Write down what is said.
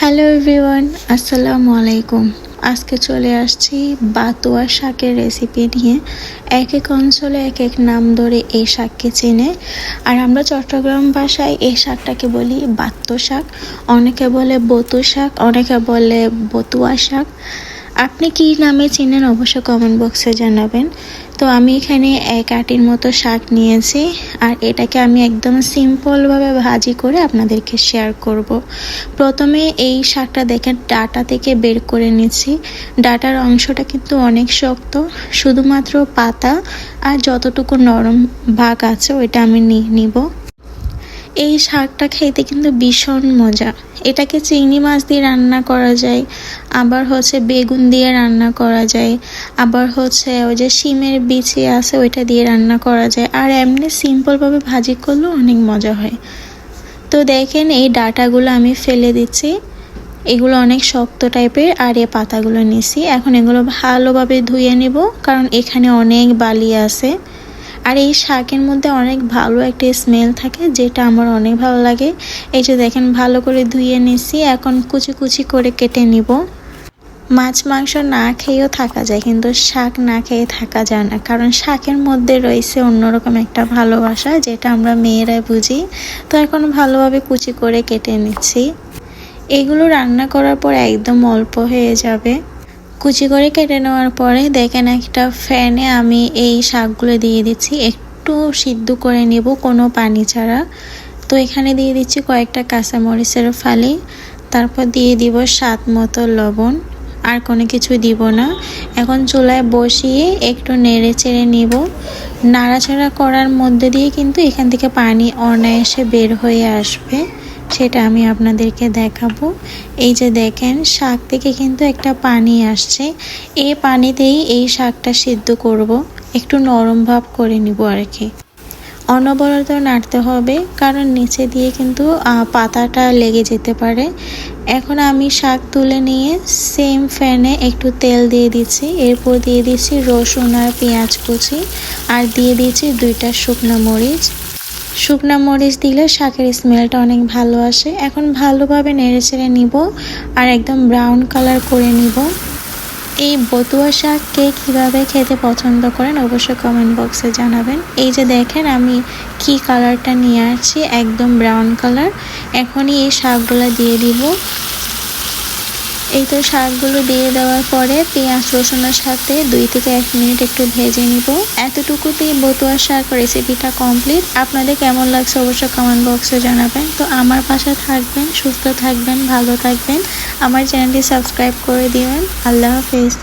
Hello everyone, আসসালামু আলাইকুম। আজকে চলে আসছি বাতুয়া শাকের রেসিপি নিয়ে। এক এক অঞ্চলে এক এক নাম ধরে এই শাককে চেনে। আর আমরা চট্টগ্রাম ভাষায় এই শাকটাকে বলি বাত্ত শাক, অনেকে বলে বতু শাক, অনেকে বলে বতুয়া শাক। আপনি কী নামে চেনেন অবশ্যই কমেন্ট বক্সে জানাবেন। তো আমি এখানে এক আটির মতো শাক নিয়েছি, আর এটাকে আমি একদম সিম্পলভাবে ভাজি করে আপনাদেরকে শেয়ার করব। প্রথমে এই শাকটা দেখেন ডাটা থেকে বের করে নিচ্ছি। ডাটার অংশটা কিন্তু অনেক শক্ত, শুধুমাত্র পাতা আর যতটুকু নরম ভাগ আছে ওইটা আমি নিব। এই শাকটা খেতে কিন্তু ভীষণ মজা। এটাকে চিংড়ি মাছ দিয়ে রান্না করা যায়, আবার বেগুন দিয়ে রান্না করা যায়, আবার ওই যে শিমের বিচি আছে ওইটা দিয়ে রান্না করা যায়, আর এমনি সিম্পলভাবে ভাজি করলেও অনেক মজা হয়। তো দেখেন এই ডাটাগুলো আমি ফেলে দিচ্ছি, এগুলো অনেক শক্ত টাইপের। আর এই পাতাগুলো নিছি, এখন এগুলো ভালোভাবে ধুয়ে নেব, কারণ এখানে অনেক বালি আছে। আর এই শাকের মধ্যে অনেক ভালো একটা স্মেল থাকে, যেটা আমার অনেক ভালো লাগে। এই যে দেখেন ভালো করে ধুয়ে নিছি, এখন কুচি কুচি করে কেটে নিব। মাছ মাংস না খেয়েও থাকা যায়, কিন্তু শাক না খেয়ে থাকা যায় না, কারণ শাকের মধ্যে রয়েছে অন্যরকম একটা ভালোবাসা, যেটা আমরা মেয়েরাই বুঝি। তো এখন ভালোভাবে কুচি করে কেটে নিচ্ছি। এগুলো রান্না করার পর একদম অল্প হয়ে যাবে। কুচি করে কেটে নেওয়ার পরে দেখেন একটা ফ্যানে আমি এই শাকগুলো দিয়ে দিচ্ছি, একটু সিদ্ধ করে নেব কোনো পানি ছাড়া। তো এখানে দিয়ে দিচ্ছি কয়েকটা কাঁচামরিচের ফালি, তারপর দিয়ে দিব স্বাদ মতো লবণ, আর কোনো কিছু দিব না। এখন চুলায় বসিয়ে একটু নেড়ে চেড়ে নিব। নাড়াচাড়া করার মধ্যে দিয়ে কিন্তু এখান থেকে পানি অনায়াসে বের হয়ে আসবে, সেটা আমি আপনাদেরকে দেখাবো। এই যে দেখেন শাক থেকে কিন্তু একটা পানি আসছে, এই পানিতেই এই শাকটা সিদ্ধ করব, একটু নরম ভাব করে নিব আর কি। অনবরত নাড়তে হবে, কারণ নিচে দিয়ে কিন্তু পাতাটা লেগে যেতে পারে। এখন আমি শাক তুলে নিয়ে সেম ফ্যানে একটু তেল দিয়ে দিচ্ছি, এরপর দিয়ে দিচ্ছি রসুন আর পেঁয়াজ কুচি, আর দিয়ে দিচ্ছি 2টা শুকনো মরিচ। শুকনো মরিচ দিলে শাকের স্মেলটা অনেক ভালো আসে। এখন ভালোভাবে নেড়ে চেড়ে নিব, আর একদম ব্রাউন কালার করে নিব। এই বতুয়া শাক কে কীভাবে খেতে পছন্দ করেন অবশ্যই কমেন্ট বক্সে জানাবেন। এই যে দেখেন আমি কি কালারটা নিয়ে আসছি, একদম ব্রাউন কালার। এখনই এই শাকগুলো দিয়ে দিব। এই তো শাকগুলো দিয়ে দেওয়ার পরে পেঁয়াজ রসুনের সাথে 2 থেকে 1 মিনিট একটু ভেজে নিব। এতটুকুতেই বতুয়া শাক রেসিপিটা কমপ্লিট। আপনাদের কেমন লাগছে অবশ্যই কমেন্ট বক্সে জানাবেন। তো আমার পাশে থাকবেন, সুস্থ থাকবেন, ভালো থাকবেন, আমার চ্যানেলটি সাবস্ক্রাইব করে দিবেন। আল্লাহ হাফেজ।